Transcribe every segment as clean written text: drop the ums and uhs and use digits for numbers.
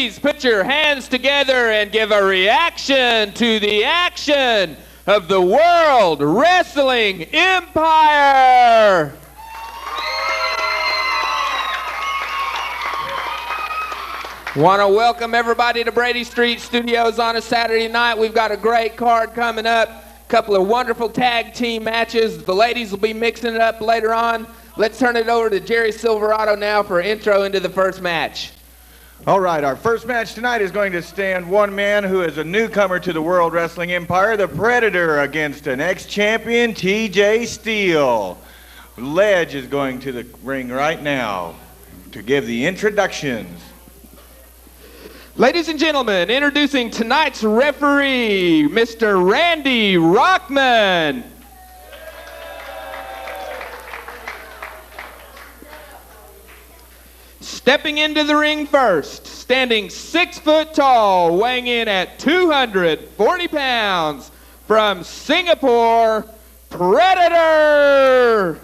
Please put your hands together and give a reaction to the action of the World Wrestling Empire. Want to welcome everybody to Brady Street Studios on a Saturday night. We've got a great card coming up. A couple of wonderful tag team matches. The ladies will be mixing it up later on. Let's turn it over to Jerry Silverado now for intro into the first match. All right, our first match tonight is going to stand one man who is a newcomer to the World Wrestling Empire, the Predator, against an ex-champion, TJ Steele. Ledge is going to the ring right now to give the introductions. Ladies and gentlemen, introducing tonight's referee, Mr. Randy Rockman. Stepping into the ring first, standing 6 foot tall, weighing in at 240 pounds, from Singapore, Predator.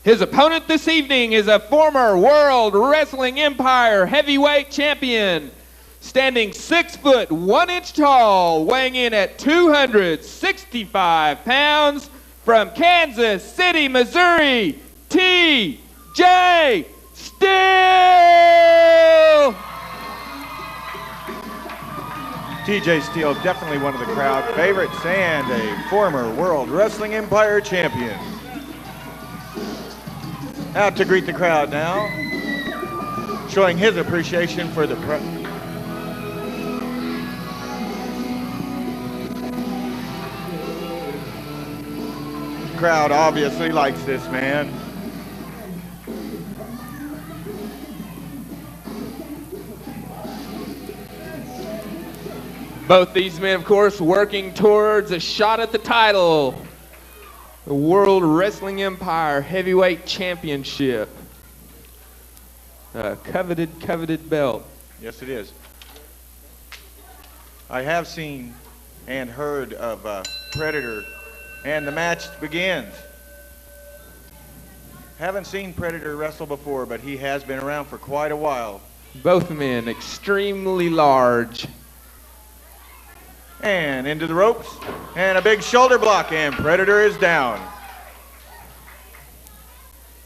His opponent this evening is a former World Wrestling Empire heavyweight champion, standing 6 foot 1 inch tall, weighing in at 265 pounds, from Kansas City, Missouri, TJ Steele. TJ Steele, definitely one of the crowd favorites and a former World Wrestling Empire champion. Out to greet the crowd now, showing his appreciation for the crowd obviously likes this man. Both these men, of course, working towards a shot at the title. The World Wrestling Empire Heavyweight Championship. A coveted belt. Yes, it is. I have seen and heard of Predator, and the match begins. Haven't seen Predator wrestle before, but he has been around for quite a while. Both men extremely large. And into the ropes, and a big shoulder block, and Predator is down.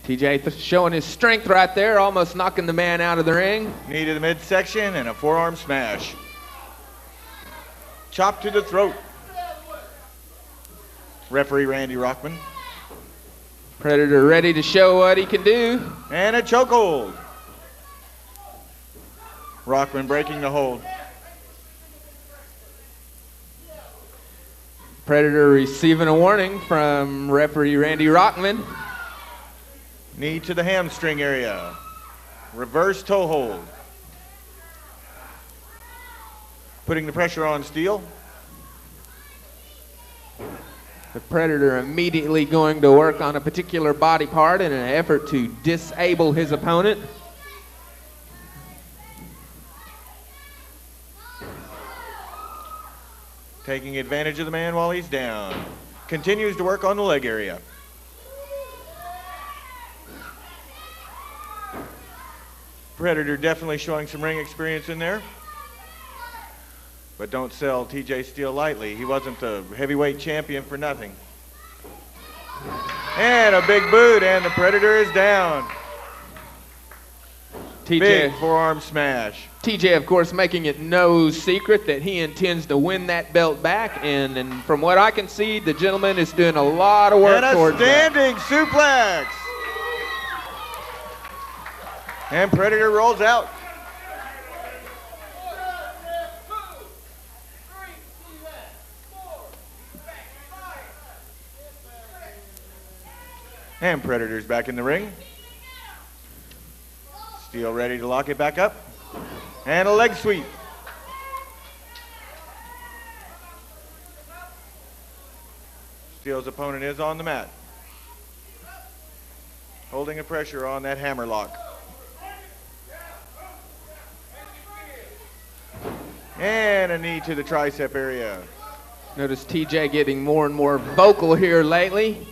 TJ showing his strength right there, almost knocking the man out of the ring. Knee to the midsection and a forearm smash. Chop to the throat. Referee Randy Rockman. Predator ready to show what he can do. And a chokehold. Rockman breaking the hold. Predator receiving a warning from referee Randy Rockman. Knee to the hamstring area. Reverse toe hold. Putting the pressure on Steele. The Predator immediately going to work on a particular body part in an effort to disable his opponent. Taking advantage of the man while he's down. Continues to work on the leg area. Predator definitely showing some ring experience in there. But don't sell TJ Steele lightly. He wasn't the heavyweight champion for nothing. And a big boot, and the Predator is down. Big forearm smash. TJ, of course, making it no secret that he intends to win that belt back. And from what I can see, the gentleman is doing a lot of work towards that. And a standing suplex. And Predator rolls out. And Predator's back in the ring. Steel ready to lock it back up. And a leg sweep. Steel's opponent is on the mat, holding a pressure on that hammer lock. And a knee to the tricep area. Notice TJ getting more and more vocal here lately.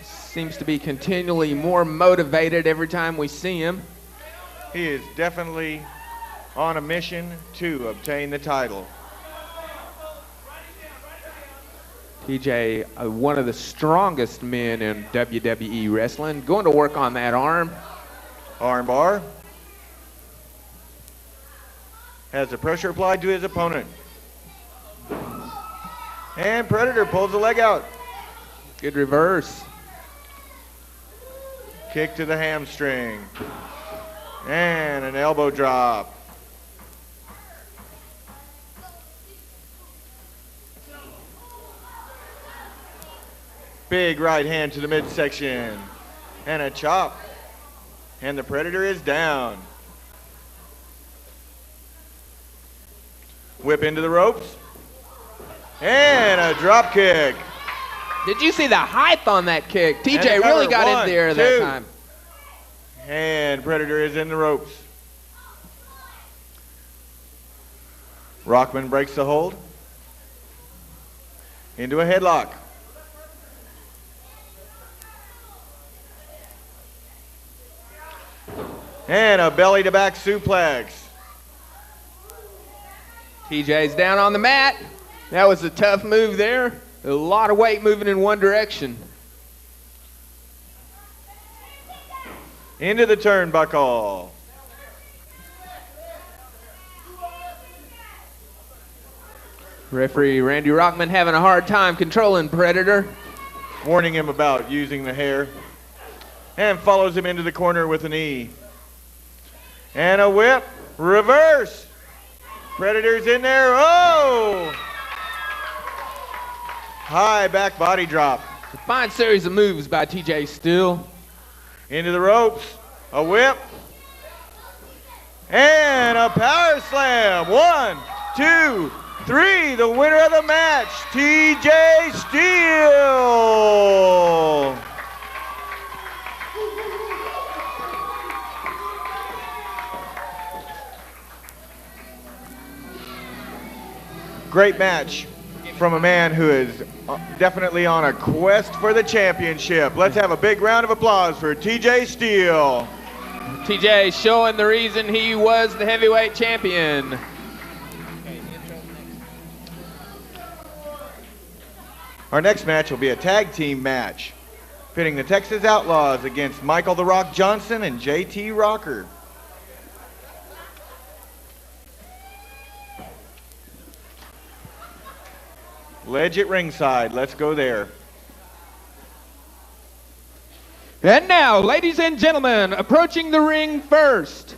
Seems to be continually more motivated every time we see him. He is definitely on a mission to obtain the title. TJ, one of the strongest men in WWE wrestling, going to work on that arm. Arm bar. Has the pressure applied to his opponent. And Predator pulls the leg out. Good reverse. Kick to the hamstring. And an elbow drop. Big right hand to the midsection. And a chop. And the Predator is down. Whip into the ropes. And a drop kick. Did you see the height on that kick? TJ And a really cover. got 1, in there 2. that time. And Predator is in the ropes. Rockman breaks the hold. Into a headlock. And a belly to back suplex. TJ's down on the mat. That was a tough move there. A lot of weight moving in one direction. Into the turnbuckle. Referee Randy Rockman having a hard time controlling Predator. Warning him about using the hair. And follows him into the corner with a knee. And a whip. Reverse. Predator's in there. Oh! High back body drop. A fine series of moves by TJ Steele. Into the ropes. A whip. And a power slam. 1, 2, 3. The winner of the match, TJ Steele. Great match from a man who is definitely on a quest for the championship. Let's have a big round of applause for TJ Steele. TJ showing the reason he was the heavyweight champion. Our next match will be a tag team match, pitting the Texas Outlaws against Michael the Rock Johnson and JT Rocker. Ledge at ringside. Let's go there. And now, ladies and gentlemen, approaching the ring first,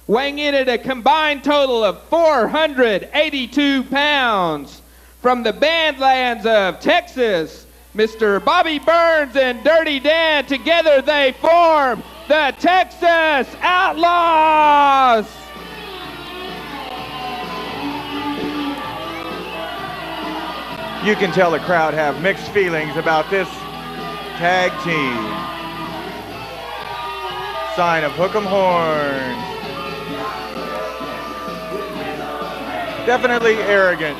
weighing in at a combined total of 482 pounds, from the Badlands of Texas, Mr. Bobby Burns and Dirty Dan. Together they form the Texas Outlaws. You can tell the crowd have mixed feelings about this tag team. Sign of hook 'em horns. Definitely arrogant.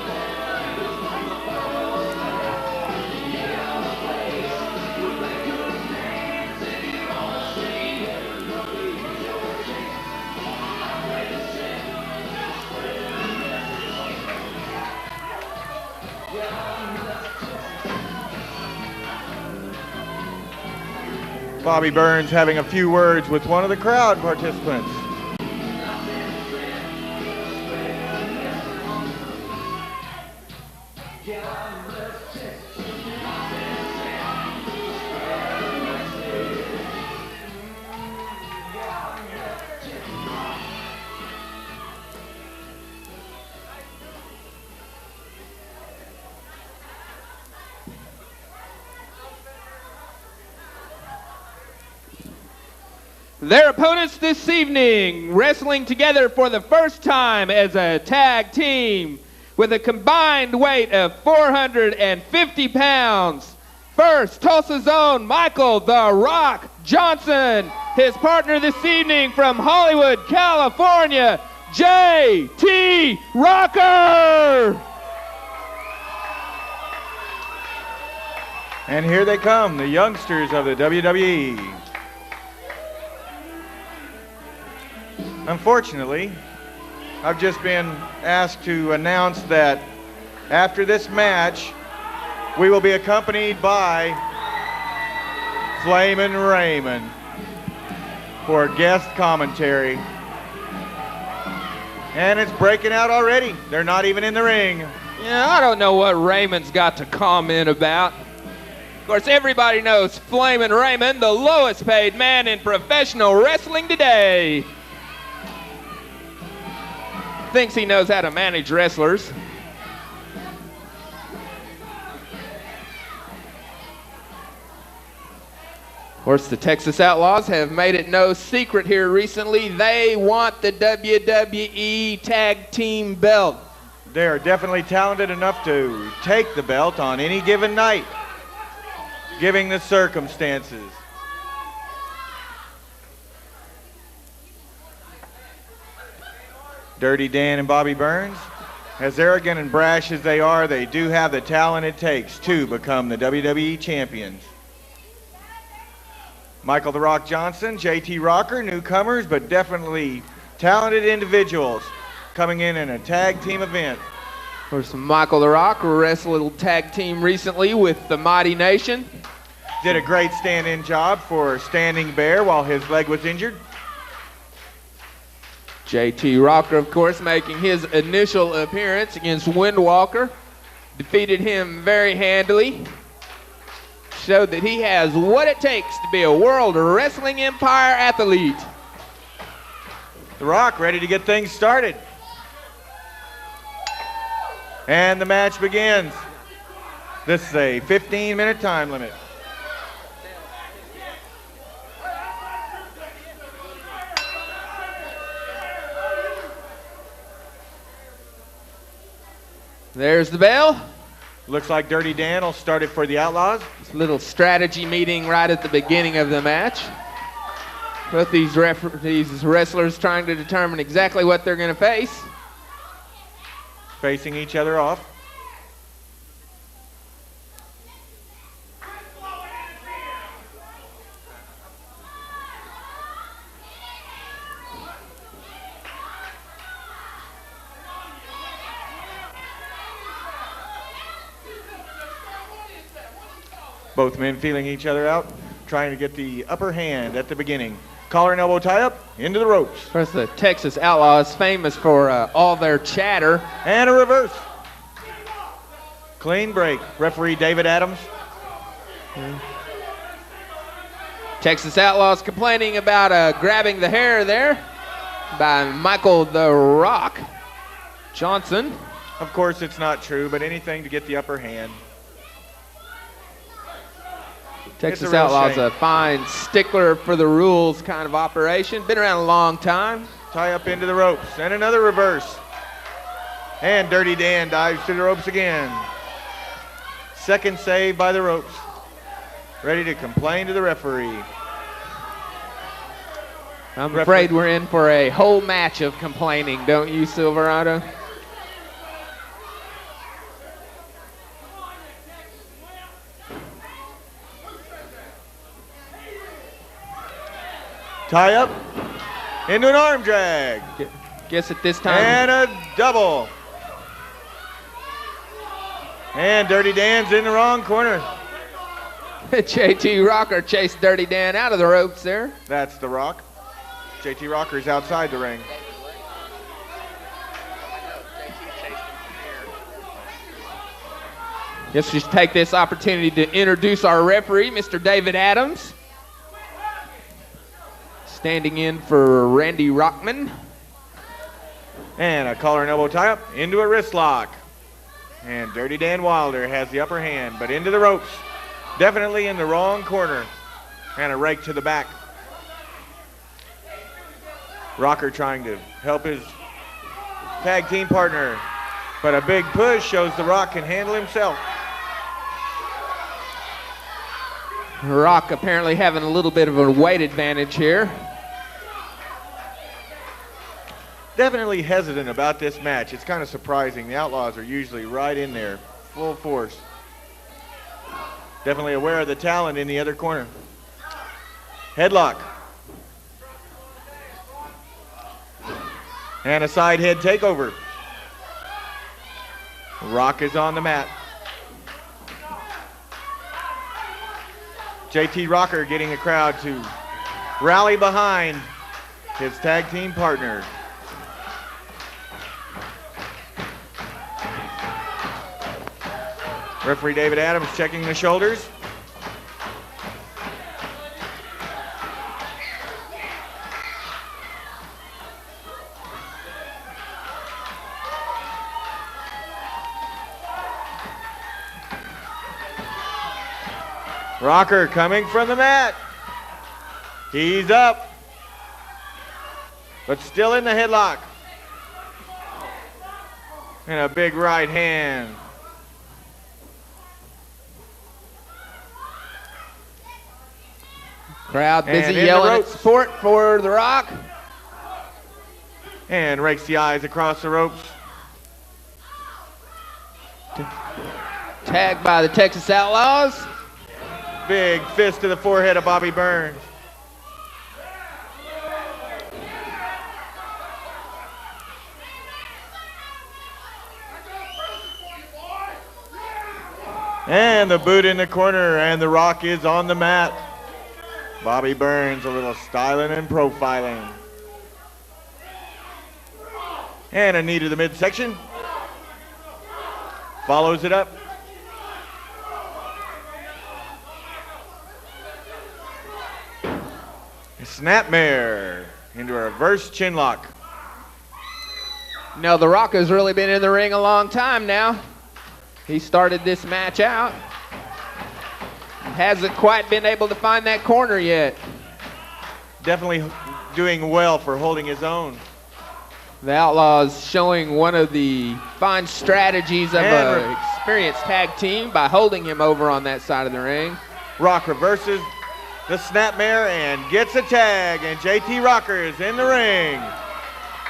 Bobby Burns having a few words with one of the crowd participants. Their opponents this evening, wrestling together for the first time as a tag team with a combined weight of 450 pounds. First, Tulsa's own Michael "The Rock" Johnson. His partner this evening from Hollywood, California, J.T. Rocker. And here they come, the youngsters of the WWE. Unfortunately, I've just been asked to announce that after this match, we will be accompanied by Flamin' Raymond for guest commentary. And it's breaking out already. They're not even in the ring. Yeah, I don't know what Raymond's got to comment about. Of course, everybody knows Flamin' Raymond, the lowest paid man in professional wrestling today. Thinks he knows how to manage wrestlers. Of course, the Texas Outlaws have made it no secret here recently. They want the WWE Tag Team belt. They are definitely talented enough to take the belt on any given night, given the circumstances. Dirty Dan and Bobby Burns, as arrogant and brash as they are, they do have the talent it takes to become the WWE champions. Michael "The Rock" Johnson, J.T. Rocker, newcomers, but definitely talented individuals coming in a tag team event. Of course, Michael "The Rock" wrestled a tag team recently with the Mighty Nation. Did a great stand-in job for Standing Bear while his leg was injured. J.T. Rocker, of course, making his initial appearance against Windwalker. Defeated him very handily. Showed that he has what it takes to be a World Wrestling Empire athlete. The Rock ready to get things started. And the match begins. This is a 15-minute time limit. There's the bell. Looks like Dirty Dan will start it for the Outlaws. This little strategy meeting right at the beginning of the match. Both these wrestlers trying to determine exactly what they're going to face. Facing each other off. Both men feeling each other out, trying to get the upper hand at the beginning. Collar and elbow tie up, into the ropes. Of course, the Texas Outlaws famous for all their chatter. And a reverse. Clean break. Referee David Adams. Texas Outlaws complaining about grabbing the hair there by Michael "The Rock" Johnson. Of course, it's not true, but anything to get the upper hand. Texas Outlaws a fine stickler for the rules kind of operation. Been around a long time. Tie up into the ropes. And another reverse. And Dirty Dan dives to the ropes again. Second save by the ropes. Ready to complain to the referee. I'm afraid we're in for a whole match of complaining, don't you, Silverado? Tie up into an arm drag. Guess at this time. And a double. And Dirty Dan's in the wrong corner. J.T. Rocker chased Dirty Dan out of the ropes there. That's The Rock. J.T. Rocker's outside the ring. Let's just take this opportunity to introduce our referee, Mr. David Adams. Standing in for Randy Rockman. And a collar and elbow tie-up into a wrist lock. And Dirty Dan Wilder has the upper hand, but into the ropes. Definitely in the wrong corner. And a rake to the back. Rocker trying to help his tag team partner, but a big push shows The Rock can handle himself. Rock apparently having a little bit of a weight advantage here. Definitely hesitant about this match. It's kind of surprising. The Outlaws are usually right in there, full force. Definitely aware of the talent in the other corner. Headlock. And a side head takeover. Rock is on the mat. JT Rocker getting the crowd to rally behind his tag team partner. Referee David Adams checking the shoulders. Rocker coming from the mat. He's up, but still in the headlock. And a big right hand. Crowd busy yelling at support for The Rock. And rakes the eyes across the ropes. Tagged by the Texas Outlaws. Big fist to the forehead of Bobby Burns. And the boot in the corner, and The Rock is on the mat. Bobby Burns a little styling and profiling. And a knee to the midsection. Follows it up. Snapmare into a reverse chin lock. No, The Rock has really been in the ring a long time now. He started this match out. Hasn't quite been able to find that corner yet. Definitely doing well for holding his own. The Outlaws showing one of the fine strategies of an experienced tag team by holding him over on that side of the ring. Rock reverses the snapmare and gets a tag, and JT Rocker is in the ring.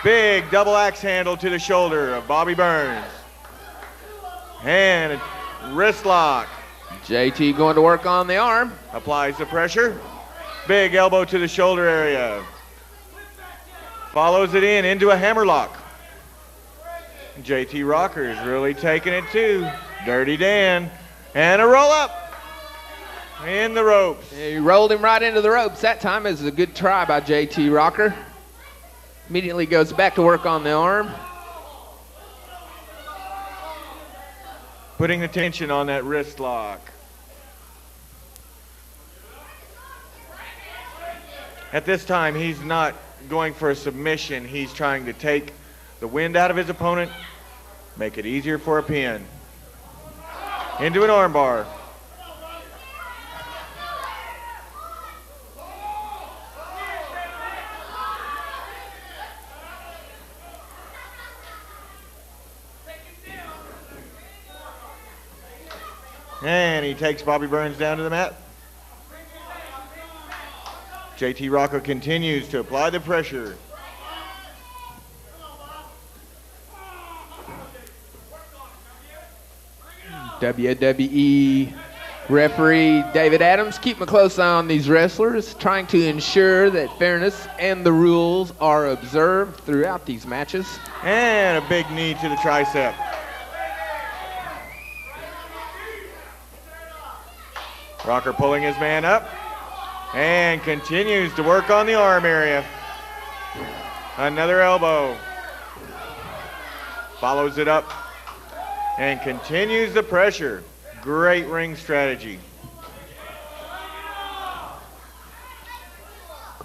Big double axe handle to the shoulder of Bobby Burns. And a wrist lock. JT going to work on the arm. Applies the pressure. Big elbow to the shoulder area. Follows it into a hammerlock. JT Rocker is really taking it too. Dirty Dan. And a roll up. In the ropes. He rolled him right into the ropes. That time is a good try by JT Rocker. Immediately goes back to work on the arm. Putting the tension on that wrist lock. At this time, he's not going for a submission. He's trying to take the wind out of his opponent, make it easier for a pin. Into an armbar. And he takes Bobby Burns down to the mat. JT Rocker continues to apply the pressure. WWE referee David Adams keeping a close eye on these wrestlers, trying to ensure that fairness and the rules are observed throughout these matches. And a big knee to the tricep. Rocker pulling his man up and continues to work on the arm area. Another elbow. Follows it up and continues the pressure. Great ring strategy.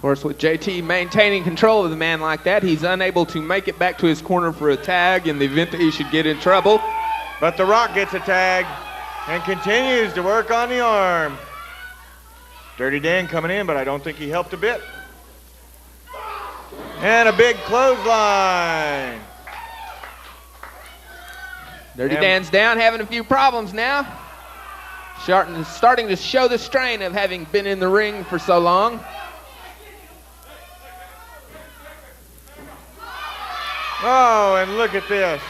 Of course, with JT maintaining control of the man like that, he's unable to make it back to his corner for a tag in the event that he should get in trouble. But The Rock gets a tag and continues to work on the arm. Dirty Dan coming in, but I don't think he helped a bit. And a big clothesline. Dirty Dan's down, having a few problems now. Starting to show the strain of having been in the ring for so long. Oh, and look at this.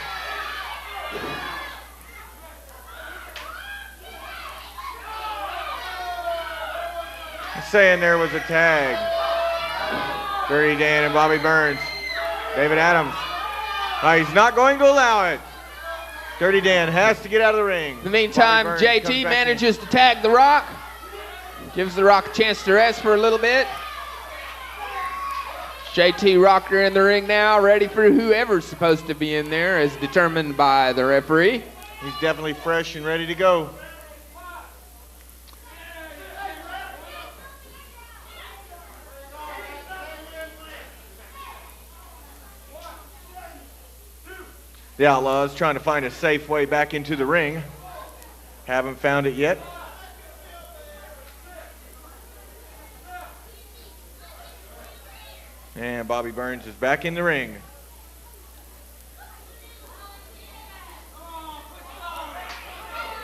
Saying there was a tag. Dirty Dan and Bobby Burns. David Adams. He's not going to allow it. Dirty Dan has to get out of the ring. In the meantime, JT manages to tag The Rock. Gives The Rock a chance to rest for a little bit. JT Rocker in the ring now, ready for whoever's supposed to be in there as determined by the referee. He's definitely fresh and ready to go. The Outlaws trying to find a safe way back into the ring. Haven't found it yet. And Bobby Burns is back in the ring.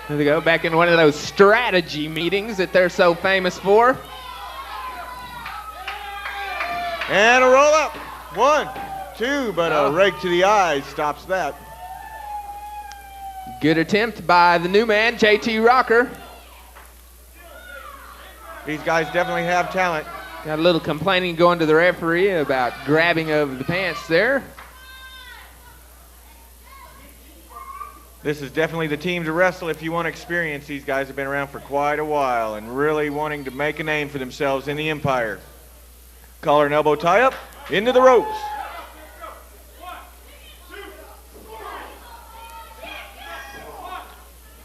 There they go, back in one of those strategy meetings that they're so famous for. And a roll up. 1, 2, but a rake to the eyes stops that. Good attempt by the new man, JT Rocker. These guys definitely have talent. Got a little complaining going to the referee about grabbing over the pants there. This is definitely the team to wrestle if you want experience. These guys have been around for quite a while and really wanting to make a name for themselves in the Empire. Collar and elbow tie up, into the ropes.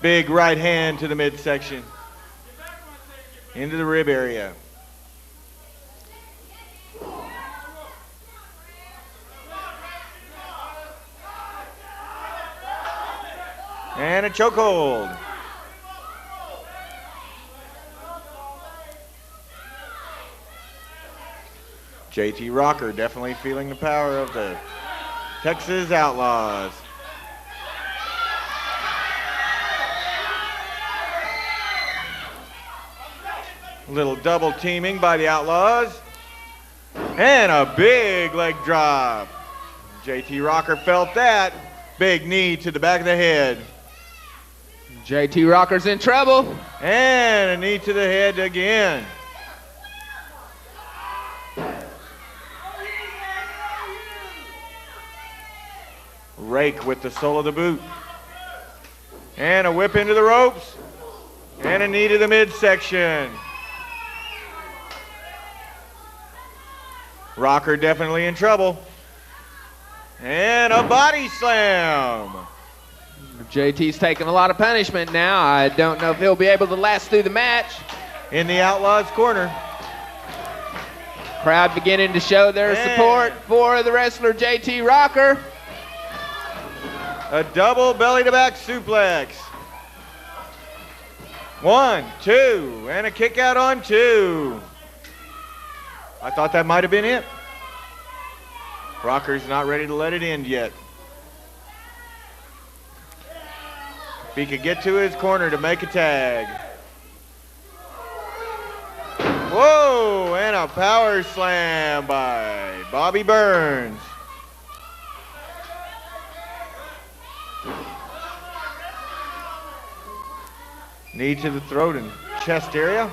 Big right hand to the midsection. Into the rib area. And a chokehold. JT Rocker definitely feeling the power of the Texas Outlaws. Little double teaming by the Outlaws. And a big leg drop. JT Rocker felt that. Big knee to the back of the head. JT Rocker's in trouble. And a knee to the head again. Rake with the sole of the boot. And a whip into the ropes. And a knee to the midsection. Rocker definitely in trouble. And a body slam. JT's taking a lot of punishment now. I don't know if he'll be able to last through the match. In the Outlaws' corner. Crowd beginning to show their support for the wrestler JT Rocker. A double belly-to-back suplex. 1, 2, and a kick out on 2. I thought that might have been it. Rocker's not ready to let it end yet. If he could get to his corner to make a tag. Whoa, and a power slam by Bobby Burns. Knee to the throat and chest area.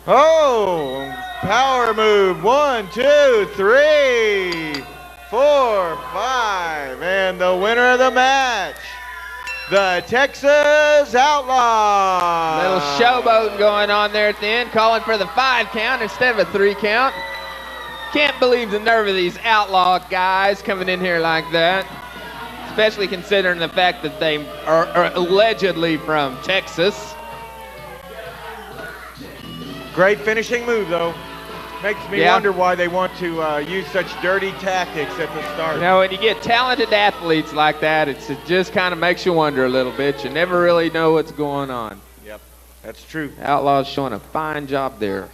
Oh, power move. 1, 2, 3, 4, 5. And the winner of the match, the Texas Outlaws. Little showboating going on there at the end, calling for the 5 count instead of a 3 count. Can't believe the nerve of these Outlaw guys coming in here like that. Especially considering the fact that they are allegedly from Texas. Great finishing move, though. Makes me wonder why they want to use such dirty tactics at the start. You know, when you get talented athletes like that, it just kind of makes you wonder a little bit. You never really know what's going on. Yep, that's true. Outlaw's showing a fine job there.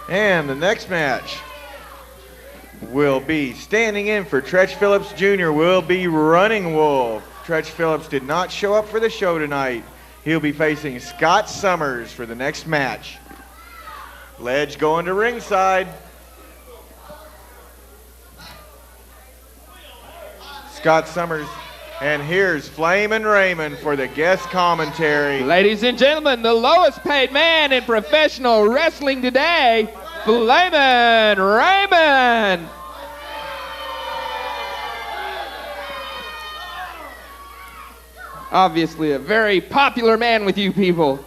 And the next match will be standing in for Tretch Phillips Jr. will be Running Wolf. Tretch Phillips did not show up for the show tonight. He'll be facing Scott Summers for the next match. Ledge going to ringside. Scott Summers. And here's Flamin' Raymond for the guest commentary. Ladies and gentlemen, the lowest paid man in professional wrestling today, Flamin' Raymond. Obviously a very popular man with you people.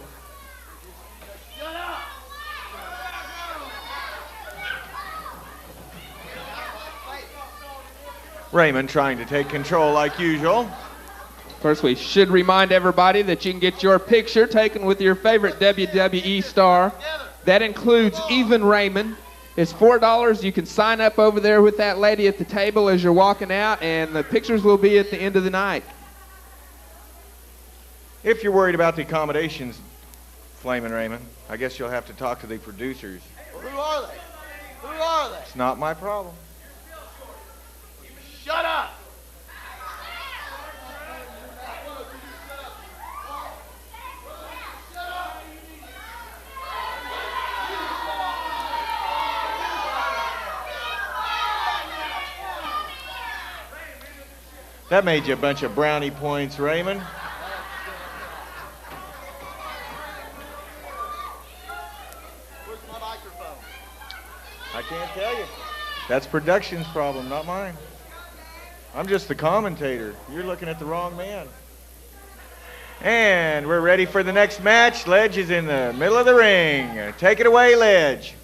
Raymond trying to take control like usual. Of course, we should remind everybody that you can get your picture taken with your favorite WWE star. That includes even Raymond. It's $4. You can sign up over there with that lady at the table as you're walking out, and the pictures will be at the end of the night. If you're worried about the accommodations, Flamin' Raymond, I guess you'll have to talk to the producers. Who are they? Who are they? It's not my problem. Shut up! That made you a bunch of brownie points, Raymond. Where's my microphone? I can't tell you. That's production's problem, not mine. I'm just the commentator. You're looking at the wrong man. And we're ready for the next match. Ledge is in the middle of the ring. Take it away, Ledge.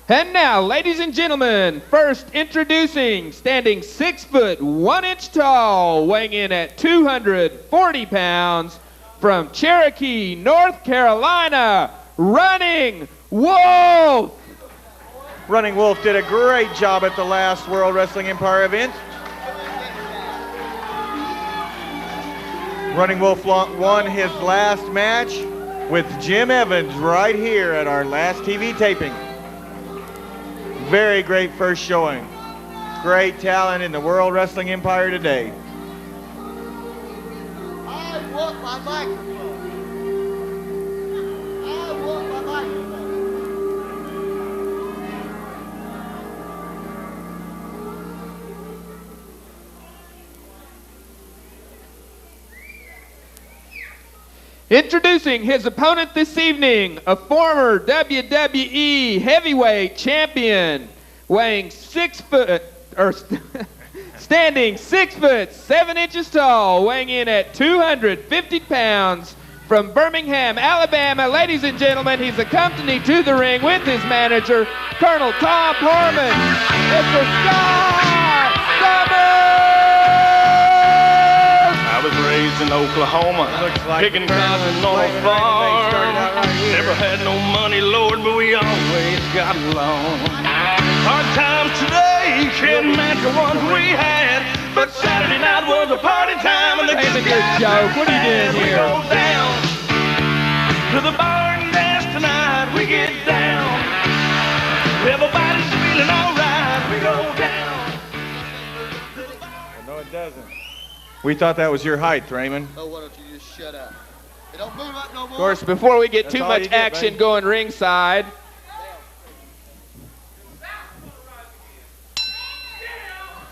And now, ladies and gentlemen, first introducing, standing 6 foot 1 inch tall, weighing in at 240 pounds, from Cherokee, North Carolina, Running Wolf. Running Wolf did a great job at the last World Wrestling Empire event. Running Wolf won his last match with Jim Evans right here at our last TV taping. Very great first showing. Great talent in the World Wrestling Empire today. I want my microphone. I want my microphone. Introducing his opponent this evening, a former WWE heavyweight champion, weighing 6 foot, or standing 6 foot 7 inches tall, weighing in at 250 pounds, from Birmingham, Alabama. Ladies and gentlemen, he's accompanied to the ring with his manager, Colonel Tom Portman. Mr. Scott Summers! I was raised in Oklahoma, picking cotton on a farm. Never had no money, Lord, but we always got along. Hard times today can't match the ones we had, but Saturday night was a party time, and the That's a good joke. What are you doing we here? go down to the bar and dance tonight. We get down. Everybody's feeling alright. We go down. No, it doesn't. We thought that was your height, Raymond. Oh, why don't you just shut up? Hey, don't move up no more. Of course, before we get That's too all much you get, action buddy. going ringside,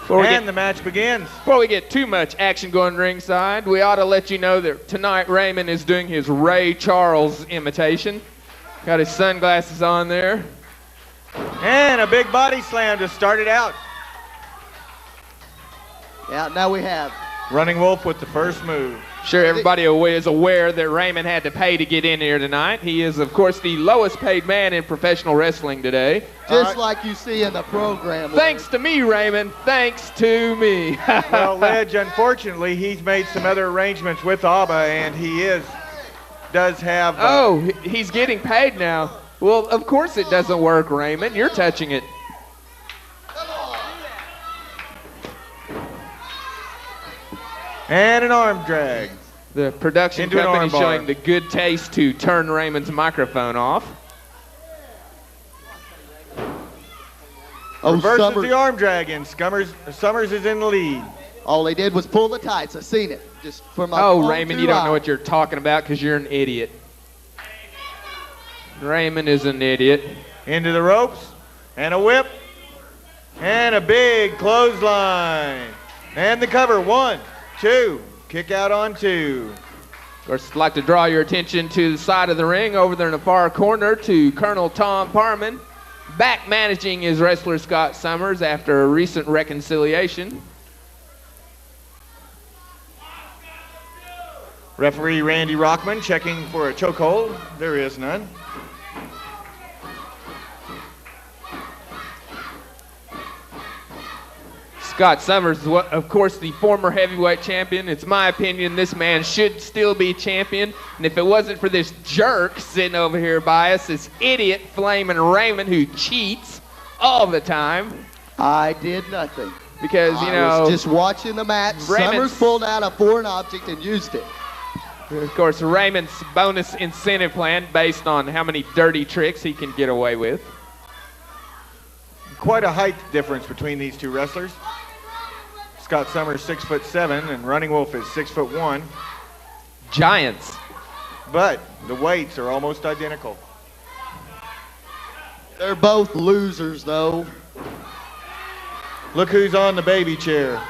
And the match begins. before we get too much action going ringside, we ought to let you know that tonight Raymond is doing his Ray Charles imitation. Got his sunglasses on there. And a big body slam to start it out. Yeah, now we have. Running Wolf with the first move. Sure, everybody is aware that Raymond had to pay to get in here tonight. He is, of course, the lowest paid man in professional wrestling today. Just like you see in the program. Thanks to me, Raymond. Thanks to me. Well, Ledge, unfortunately, he's made some other arrangements with ABBA, and he is does have... Oh, he's getting paid now. Well, of course it doesn't work, Raymond. You're touching it. And an arm drag. The production Into an company arm bar. showing the good taste to turn Raymond's microphone off. Oh, Reverses Summers, the arm drag and Summers is in the lead. all they did was pull the tights. I seen it. Just from my Oh, own Raymond, two you don't know eyes. what you're talking about because you're an idiot. Raymond is an idiot. Into the ropes, and a whip, and a big clothesline. And the cover, 1, 2, kick out on 2. Of course, I'd like to draw your attention to the side of the ring over there in the far corner to Colonel Tom Parman, back managing his wrestler Scott Summers after a recent reconciliation. Referee Randy Rockman checking for a chokehold. There is none. Scott Summers is, of course, the former heavyweight champion. It's my opinion this man should still be champion. And if it wasn't for this jerk sitting over here by us, this idiot Flamin' Raymond who cheats all the time. I did nothing. Because, you I know, was just watching the match. Raymond- Summers pulled out a foreign object and used it. of course, Raymond's bonus incentive plan based on how many dirty tricks he can get away with. Quite a height difference between these two wrestlers. Scott Summers 6'7" and Running Wolf is 6'1", Giants. but the weights are almost identical. They're both losers, though. Look who's on the baby chair.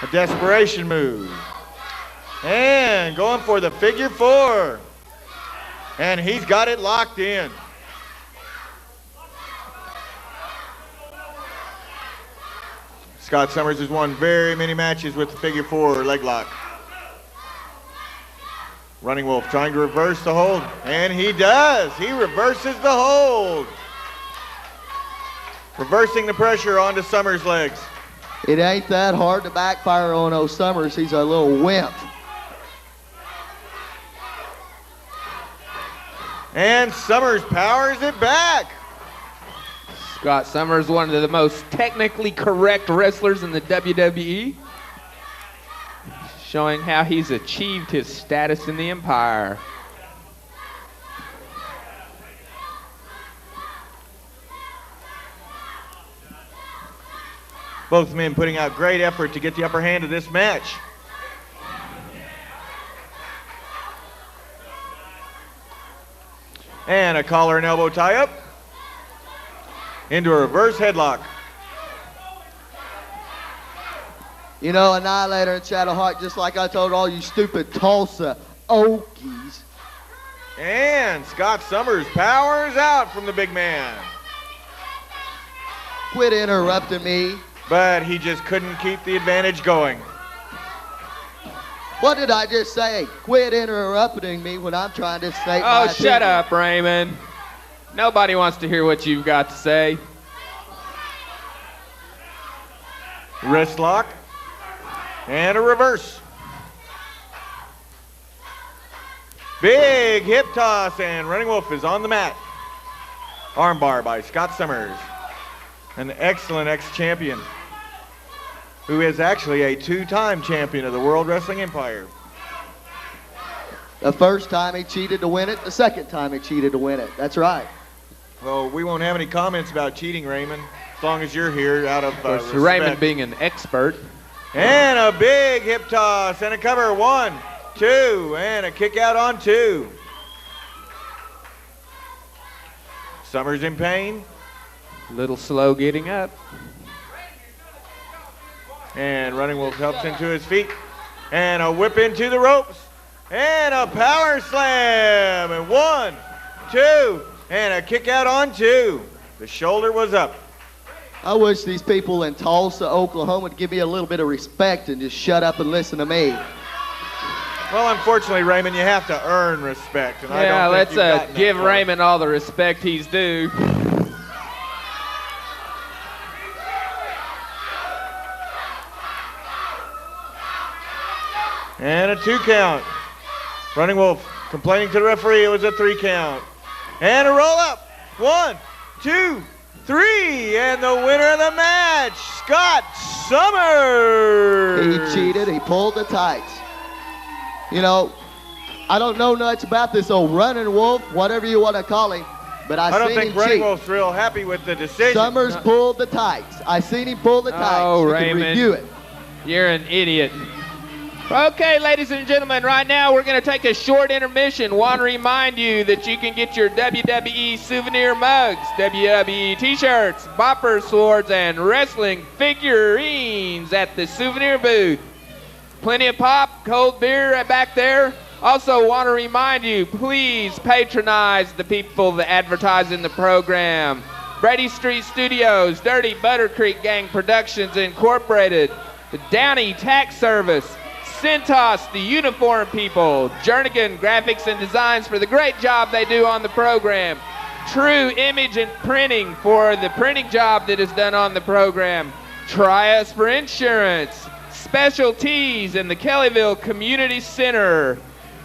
A desperation move. And going for the figure 4. And he's got it locked in. Scott Summers has won very many matches with the figure 4 leg lock. Running Wolf trying to reverse the hold, and he does. He reverses the hold. Reversing the pressure onto Summers' legs. It ain't that hard to backfire on O'Summers. He's a little wimp. And Summers powers it back. Scott Summers, one of the most technically correct wrestlers in the WWE. Showing how he's achieved his status in the Empire. Both men putting out great effort to get the upper hand of this match. And a collar and elbow tie up. Into a reverse headlock. You know, Annihilator and Shadowheart, just like I told all you stupid Tulsa Okies. And Scott Summers powers out from the big man. Quit interrupting me. But he just couldn't keep the advantage going. What did I just say? Quit interrupting me when I'm trying to state my Oh, shut opinion. up, Raymond. Nobody wants to hear what you've got to say. Wrist lock. And a reverse. Big hip toss, and Running Wolf is on the mat. Armbar by Scott Summers. An excellent ex-champion who is actually a 2-time champion of the World Wrestling Empire. The first time he cheated to win it, the second time he cheated to win it. That's right. Well, we won't have any comments about cheating, Raymond, as long as you're here out of Of course, respect. Raymond being an expert. And a big hip toss and a cover. 1, 2, and a kick out on 2. Summers in pain. A little slow getting up. And Running Wolf helps him to his feet. And a whip into the ropes. And a power slam. And 1, 2, and a kick out on 2. The shoulder was up. I wish these people in Tulsa, Oklahoma would give me a little bit of respect and just shut up and listen to me. Well, unfortunately, Raymond, you have to earn respect. And I Yeah, don't think let's you've gotten that give far. Raymond all the respect he's due. And a 2 count. Running Wolf complaining to the referee it was a 3 count. And a roll up. 1, 2, 3. And the winner of the match, Scott Summers. He cheated. He pulled the tights. You know, I don't know much about this old Running Wolf, whatever you want to call him, but I don't seen think him Running cheat. Wolf's real happy with the decision. Summers pulled the tights. I seen him pull the tights. Oh, You can Raymond. review it. You're an idiot. Okay, ladies and gentlemen, right now we're going to take a short intermission. Want to remind you that you can get your WWE souvenir mugs, WWE t-shirts, bopper swords, and wrestling figurines at the souvenir booth. Plenty of pop, cold beer back there. Also want to remind you, please patronize the people that advertise in the program. Brady Street Studios, Dirty Butter Creek Gang Productions Incorporated, the Downey Tax Service, Centos, the Uniform People, Jernigan Graphics and Designs for the great job they do on the program, True Image and Printing for the printing job that is done on the program, Try Us for Insurance, Special Tees in the Kellyville Community Center.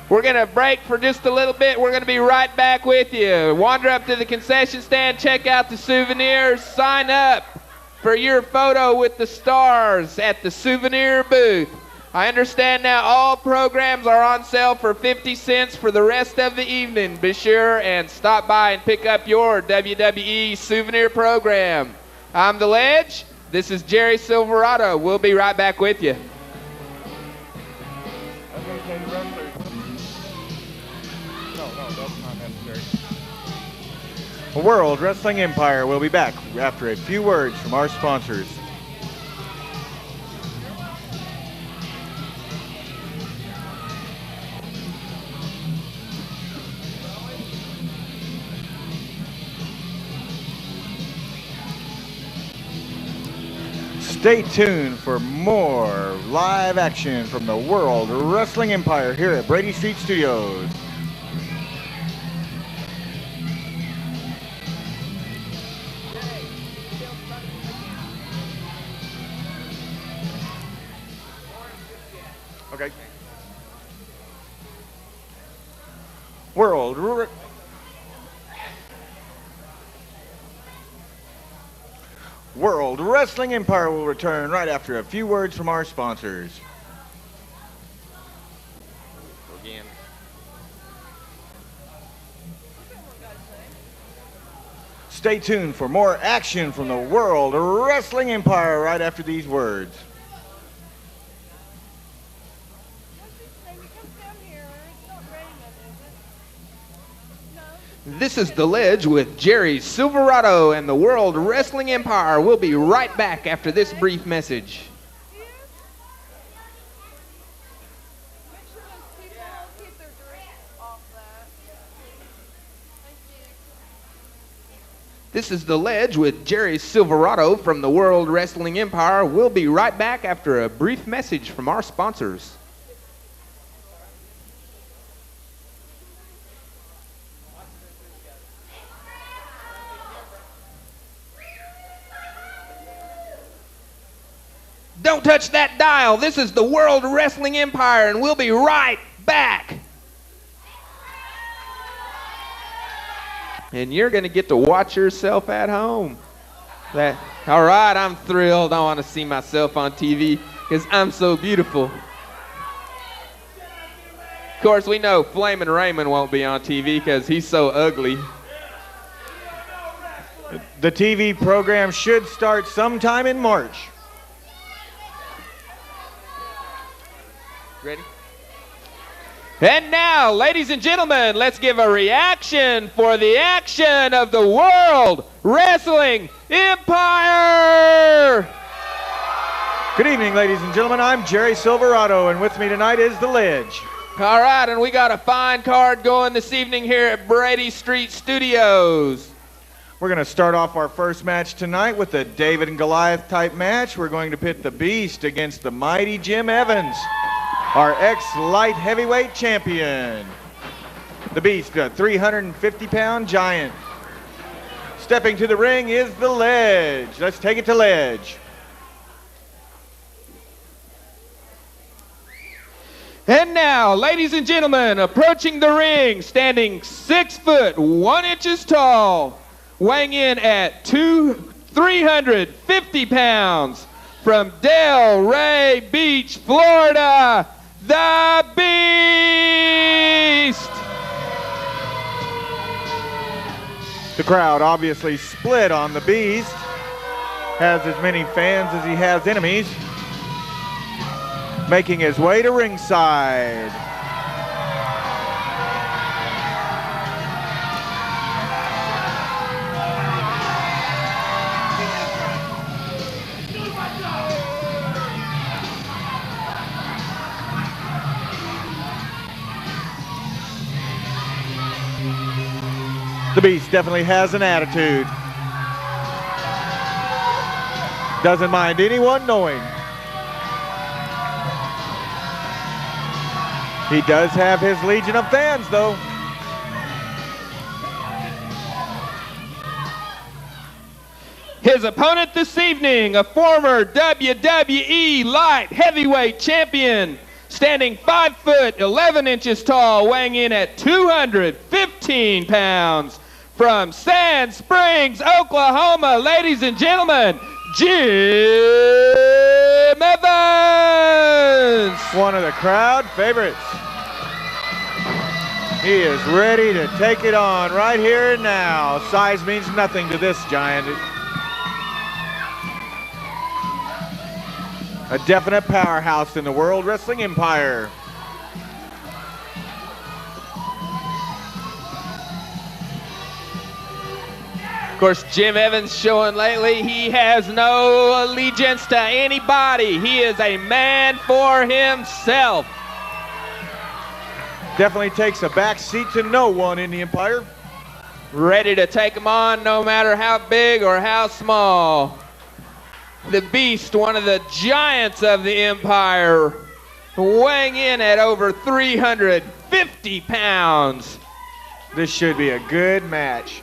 We're going to break for just a little bit. We're going to be right back with you. Wander up to the concession stand, check out the souvenirs, sign up for your photo with the stars at the souvenir booth. I understand now all programs are on sale for 50 cents for the rest of the evening. Be sure and stop by and pick up your WWE souvenir program. I'm The Ledge. This is Jerry Silverado. We'll be right back with you. World Wrestling Empire will be back after a few words from our sponsors. Stay tuned for more live action from the World Wrestling Empire here at Brady Street Studios. Okay. World Wrestling Empire will return right after a few words from our sponsors. Again. Stay tuned for more action from the World Wrestling Empire right after these words. This is The Ledge with Jerry Silverado and the World Wrestling Empire. We'll be right back after this brief message. This is The Ledge with Jerry Silverado from the World Wrestling Empire. We'll be right back after a brief message from our sponsors. Don't touch that dial. This is the World Wrestling Empire, and we'll be right back. And you're going to get to watch yourself at home. All right, I'm thrilled. I want to see myself on TV because I'm so beautiful. Of course, we know Flamin' Raymond won't be on TV because he's so ugly. The TV program should start sometime in March. Ready? And now, ladies and gentlemen, let's give a reaction for the action of the World Wrestling Empire! Good evening, ladies and gentlemen. I'm Jerry Silverado, and with me tonight is The Ledge. All right, and we got a fine card going this evening here at Brady Street Studios. We're going to start off our first match tonight with a David and Goliath type match. We're going to pit the Beast against the mighty Jim Evans, our ex-light heavyweight champion. The Beast, a 350-pound giant. Stepping to the ring is The Ledge. Let's take it to Ledge. And now, ladies and gentlemen, approaching the ring, standing 6 foot 1 inches tall, weighing in at 350 pounds, from Delray Beach, Florida, the Beast! The crowd obviously split on the Beast. Has as many fans as he has enemies. Making his way to ringside. The Beast definitely has an attitude. Doesn't mind anyone knowing. He does have his legion of fans, though. His opponent this evening, a former WWE light heavyweight champion, standing 5 foot 11 inches tall, weighing in at 215 pounds, from Sand Springs, Oklahoma, ladies and gentlemen, Jim Evans! One of the crowd favorites. He is ready to take it on right here and now. Size means nothing to this giant. A definite powerhouse in the World Wrestling Empire. Of course, Jim Evans showing lately he has no allegiance to anybody. He is a man for himself. Definitely takes a back seat to no one in the Empire. Ready to take him on no matter how big or how small. The Beast, one of the giants of the Empire, weighing in at over 350 pounds. This should be a good match.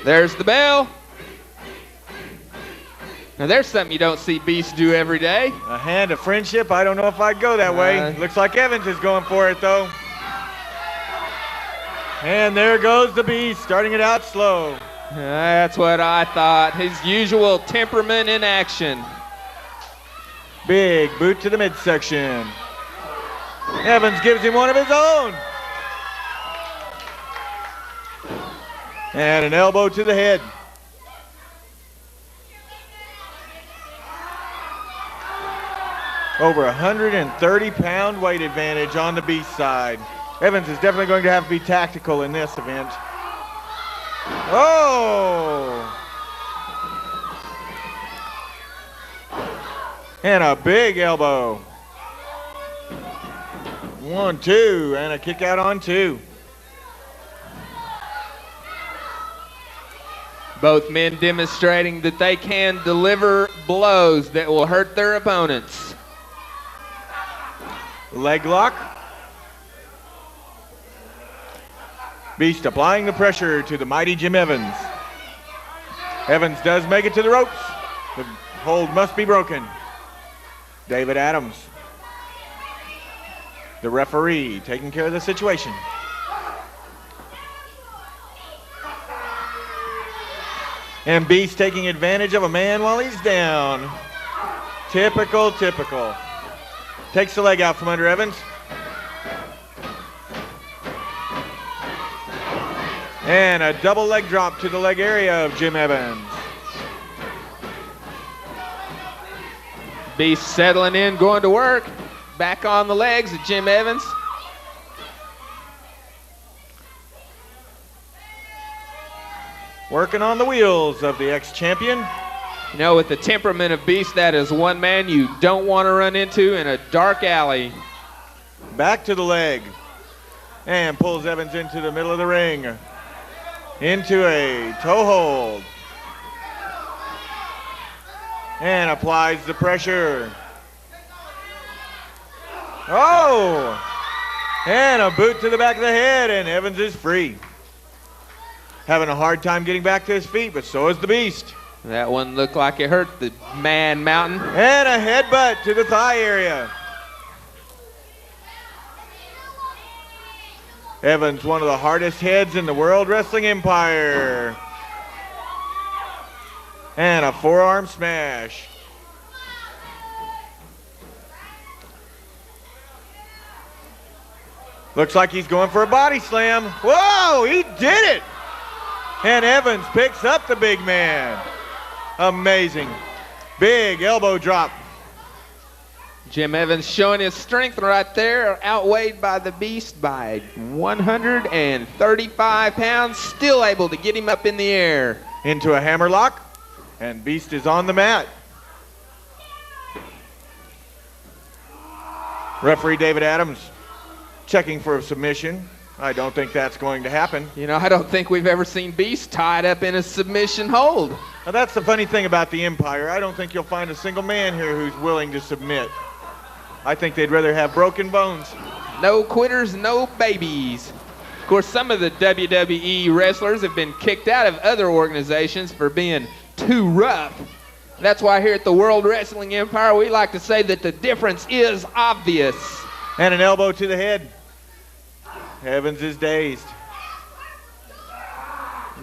There's the bell. Now there's something you don't see Beast do every day. A hand of friendship. I don't know if I'd go that way. Looks like Evans is going for it, though. And there goes the Beast, starting it out slow. That's what I thought. His usual temperament in action. Big boot to the midsection. Evans gives him one of his own. And an elbow to the head. Over 130-pound weight advantage on the Beast side. Evans is definitely going to have to be tactical in this event. Oh! And a big elbow. 1, 2, and a kick out on 2. Both men demonstrating that they can deliver blows that will hurt their opponents. Leg lock. Beast applying the pressure to the mighty Jim Evans. Evans does make it to the ropes. The hold must be broken. David Adams, the referee, taking care of the situation. And Beast taking advantage of a man while he's down. Typical, typical. Takes the leg out from under Evans. And a double leg drop to the leg area of Jim Evans. Beast settling in, going to work. Back on the legs of Jim Evans. Working on the wheels of the ex-champion. You know, with the temperament of Beast, that is one man you don't want to run into in a dark alley. Back to the leg. And pulls Evans into the middle of the ring. Into a toe hold. And applies the pressure. Oh! And a boot to the back of the head, and Evans is free. Having a hard time getting back to his feet, but so is the Beast. That one looked like it hurt the Man Mountain. And a headbutt to the thigh area. Evans, one of the hardest heads in the World Wrestling Empire. And a forearm smash. Looks like he's going for a body slam. Whoa, he did it! And Evans picks up the big man. Amazing. Big elbow drop. Jim Evans showing his strength right there, outweighed by the Beast by 135 pounds, still able to get him up in the air. Into a hammerlock, and Beast is on the mat. Referee David Adams checking for a submission. I don't think that's going to happen. You know, I don't think we've ever seen Beast tied up in a submission hold. Now that's the funny thing about the Empire. I don't think you'll find a single man here who's willing to submit. I think they'd rather have broken bones. No quitters, no babies. Of course, some of the WWE wrestlers have been kicked out of other organizations for being too rough. That's why here at the World Wrestling Empire, we like to say that the difference is obvious. And an elbow to the head. Evans is dazed.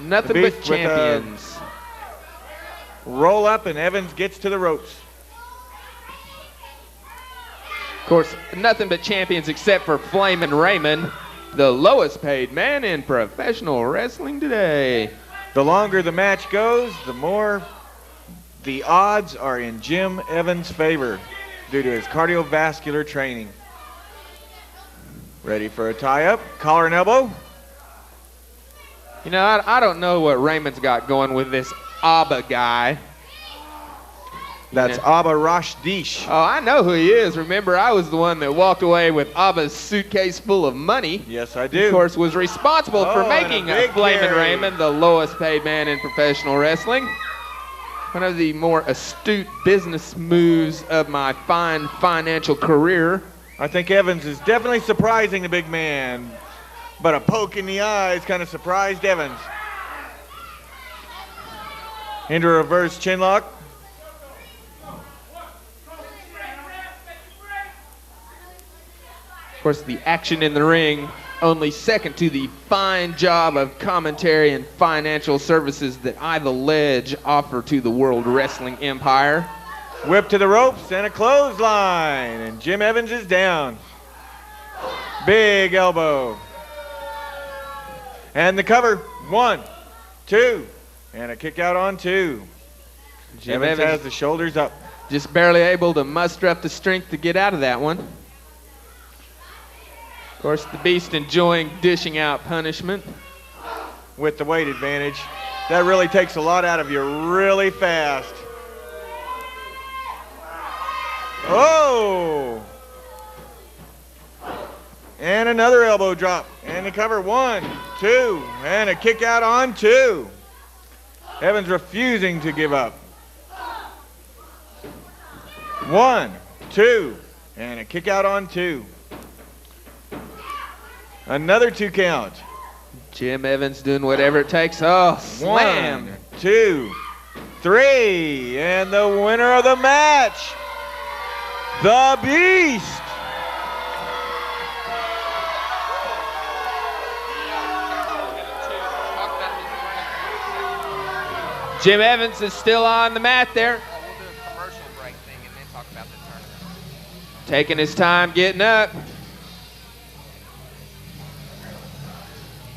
Nothing but champions. Roll up, and Evans gets to the ropes. Of course, nothing but champions except for Flamin' Raymond, the lowest paid man in professional wrestling today. The longer the match goes, the more the odds are in Jim Evans' favor due to his cardiovascular training. Ready for a tie-up, collar and elbow. You know, I don't know what Raymond's got going with this Abba guy. That's Abba Rashdish. Oh, I know who he is. Remember, I was the one that walked away with Abba's suitcase full of money. Yes, I do. Of course, was responsible for making Flamin' Gary. Raymond the lowest paid man in professional wrestling. One of the more astute business moves of my fine financial career. I think Evans is definitely surprising the big man, but a poke in the eyes kind of surprised Evans. Into a reverse chinlock. Of course, the action in the ring only second to the fine job of commentary and financial services that I, the Ledge, offer to the World Wrestling Empire. Whip to the ropes and a clothesline, and Jim Evans is down. Big elbow. And the cover, 1, 2, and a kick out on 2. Jim Evans Evans has the shoulders up. just barely able to muster up the strength to get out of that one. Of course, the Beast enjoying dishing out punishment. With the weight advantage. That really takes a lot out of you really fast. Oh! And another elbow drop. And the cover, 1, 2, and a kick out on 2. Evans refusing to give up. 1, 2, and a kick out on 2. Another 2 count. Jim Evans doing whatever it takes. Oh, slam. 1, 2, 3, and the winner of the match, the Beast. Jim Evans is still on the mat there. We'll do a commercial break thing and then talk about the tournament. Taking his time getting up.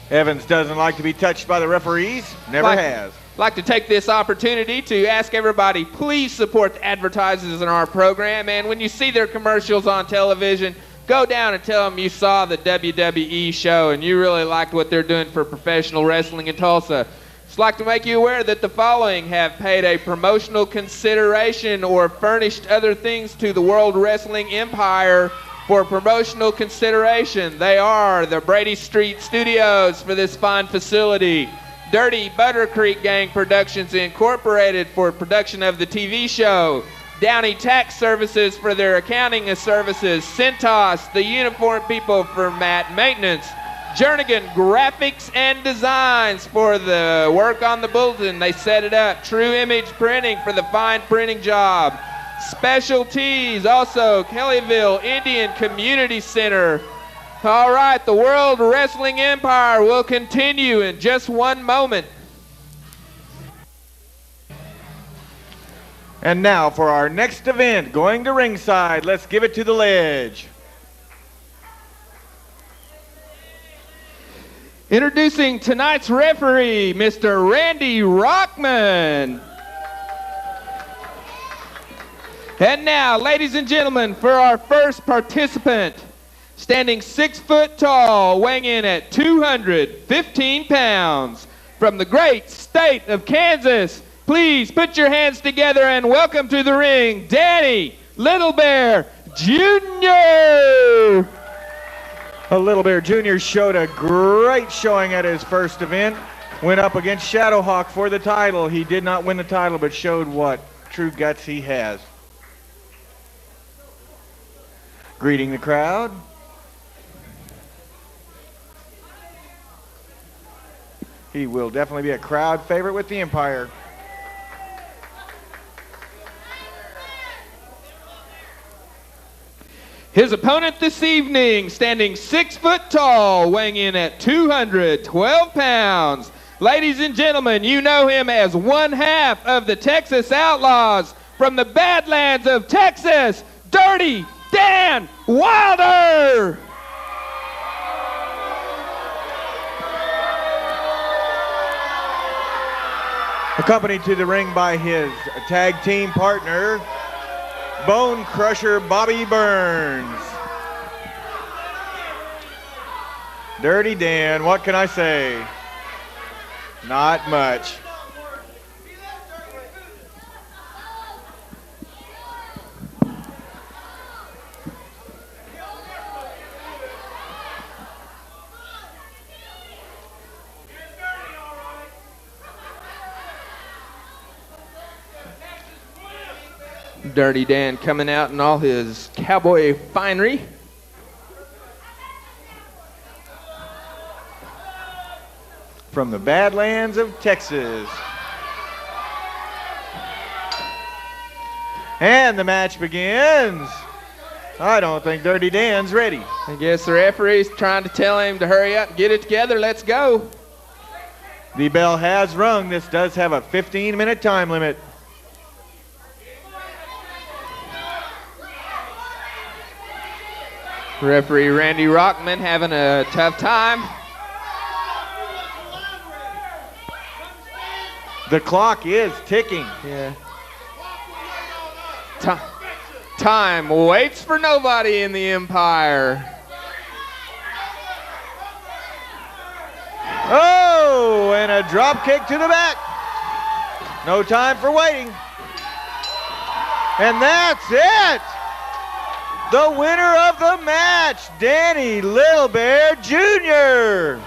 Evans doesn't like to be touched by the referees. Never has. Like to take this opportunity to ask everybody, please support the advertisers in our program. And when you see their commercials on television, go down and tell them you saw the WWE show and you really liked what they're doing for professional wrestling in Tulsa. Just like to make you aware that the following have paid a promotional consideration or furnished other things to the World Wrestling Empire for promotional consideration. They are the Brady Street Studios for this fine facility, Dirty Butter Creek Gang Productions Incorporated for production of the TV show, Downey Tax Services for their accounting services, Centos, the uniform people for mat maintenance, Jernigan Graphics and Designs for the work on the bulletin. They set it up. True Image Printing for the fine printing job. Specialties, also Kellyville Indian Community Center. All right, the World Wrestling Empire will continue in just one moment. And now for our next event, going to ringside, let's give it to the ledge. Introducing tonight's referee, Mr. Randy Rockman. And now, ladies and gentlemen, for our first participant, standing 6 foot tall, weighing in at 215 pounds, from the great state of Kansas, please put your hands together and welcome to the ring, Danny Little Bear Jr. Little Bear Jr. showed a great showing at his first event. Went up against Shadowhawk for the title. He did not win the title, but showed what true guts he has. Greeting the crowd. He will definitely be a crowd favorite with the Empire. His opponent this evening, standing 6 foot tall, weighing in at 212 pounds. Ladies and gentlemen, you know him as one half of the Texas Outlaws from the Badlands of Texas, Dirty Dan Wilder. Accompanied to the ring by his tag team partner, Bone Crusher Bobby Burns. Dirty Dan, what can I say? Not much. Dirty Dan coming out in all his cowboy finery. From the Badlands of Texas. And the match begins. I don't think Dirty Dan's ready. I guess the referee's trying to tell him to hurry up and get it together. Let's go. The bell has rung. This does have a 15-minute time limit. Referee Randy Rockman having a tough time. The clock is ticking. Yeah. Time waits for nobody in the Empire. Oh, and a drop kick to the back. No time for waiting. And that's it. The winner of the match, Danny Little Bear Jr.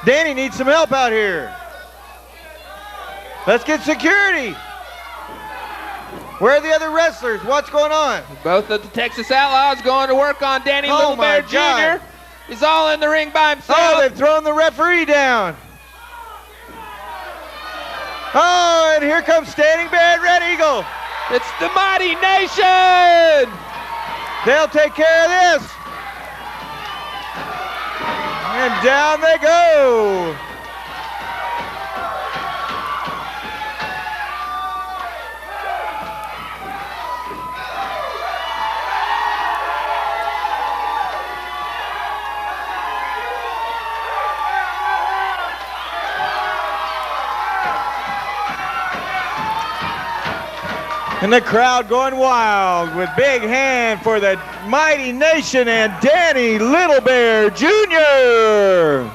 Danny needs some help out here. Let's get security. Where are the other wrestlers? What's going on? Both of the Texas Outlaws going to work on Danny Little Bear God. Jr. He's all in the ring by himself. Oh, they've thrown the referee down. Oh, and here comes Standing Bear and Red Eagle. It's the Mighty Nation! They'll take care of this. And down they go. And the crowd going wild with big hand for the Mighty Nation and Danny Little Bear Jr.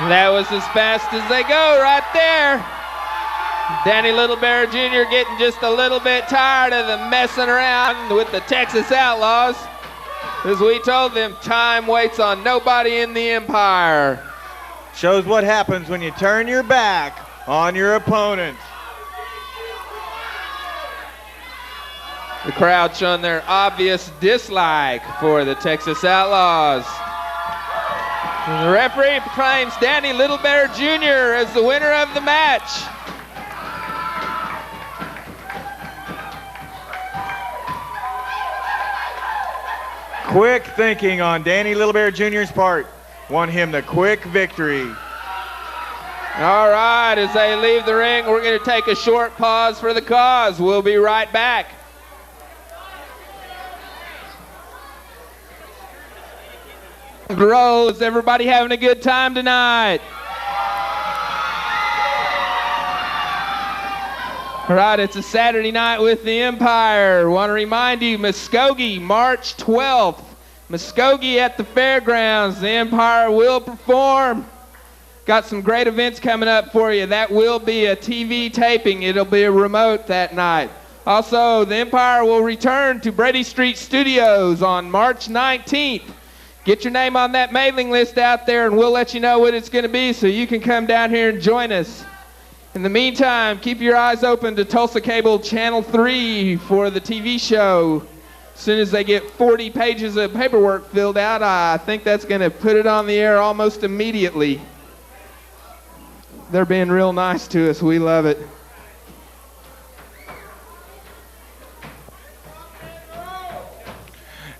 That was as fast as they go right there. Danny Little Bear Jr. getting just a little bit tired of the messing around with the Texas Outlaws. As we told them, time waits on nobody in the Empire. Shows what happens when you turn your back on your opponent. The crowd showing their obvious dislike for the Texas Outlaws. The referee proclaims Danny Little Bear Jr. as the winner of the match. Quick thinking on Danny Little Bear Jr.'s part won him the quick victory. All right, as they leave the ring, we're going to take a short pause for the cause. We'll be right back. Roll, is everybody having a good time tonight? All right, it's a Saturday night with the Empire. Want to remind you, Muskogee, March 12th. Muskogee at the fairgrounds. The Empire will perform. Got some great events coming up for you. That will be a TV taping. It'll be a remote that night. Also, the Empire will return to Brady Street Studios on March 19th. Get your name on that mailing list out there, and we'll let you know what it's going to be so you can come down here and join us. In the meantime, keep your eyes open to Tulsa Cable Channel 3 for the TV show. As soon as they get 40 pages of paperwork filled out, I think that's going to put it on the air almost immediately. They're being real nice to us. We love it.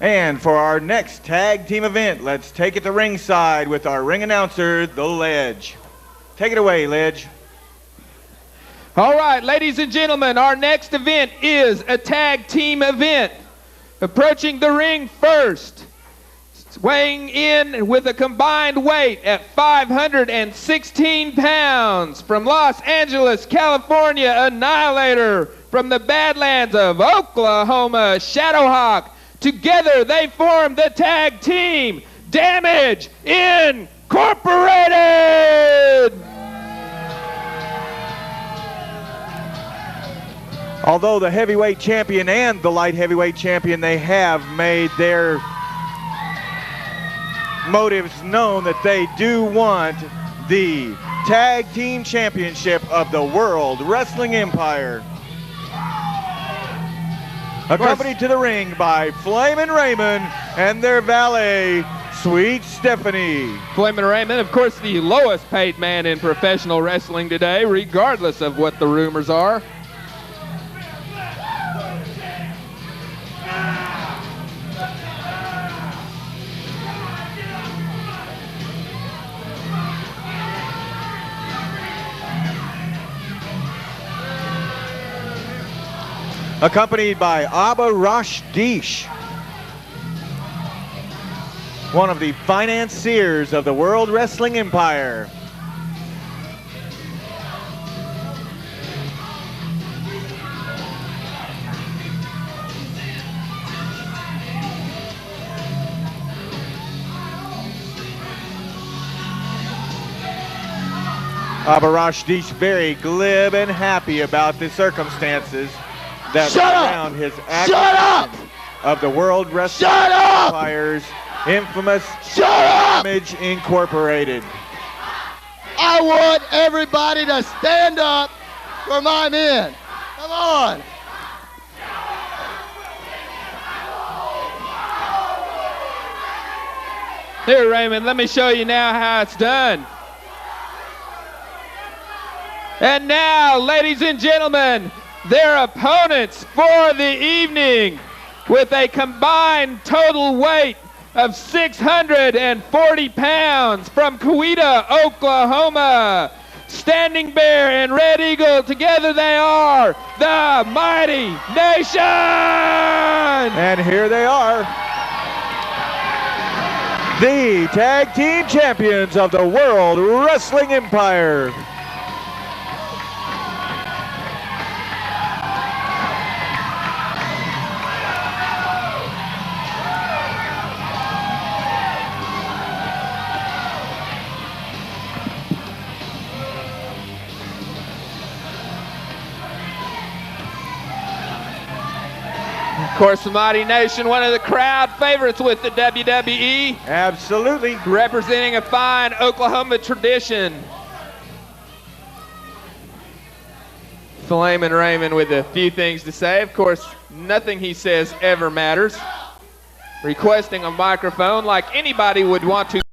And for our next tag team event, let's take it to ringside with our ring announcer, The Ledge. Take it away, Ledge. All right, ladies and gentlemen, our next event is a tag team event. Approaching the ring first, weighing in with a combined weight at 516 pounds, from Los Angeles, California, Annihilator, from the Badlands of Oklahoma, Shadowhawk. Together they form the tag team, Damage Incorporated! Although the heavyweight champion and the light heavyweight champion, they have made their motives known that they do want the tag team championship of the World Wrestling Empire. Accompanied to the ring by Flamin' Raymond and their valet, Sweet Stephanie. Flamin' Raymond, of course, the lowest paid man in professional wrestling today, regardless of what the rumors are. Accompanied by Abba Rashdish, one of the financiers of the World Wrestling Empire. Abba Rashdish very glib and happy about the circumstances that surround his acquisition of the World Wrestling Empire's infamous Damage Incorporated. I want everybody to stand up for my men. Come on. Here, Raymond, let me show you now how it's done. And now, ladies and gentlemen, their opponents for the evening, with a combined total weight of 640 pounds, from Coweta, Oklahoma, Standing Bear and Red Eagle. Together they are the Mighty Nation! And here they are, the tag team champions of the World Wrestling Empire. Of course, the Mighty Nation, one of the crowd favorites with the WWE. Absolutely. Representing a fine Oklahoma tradition. Flamin' Raymond with a few things to say. Of course, nothing he says ever matters. Requesting a microphone like anybody would want to.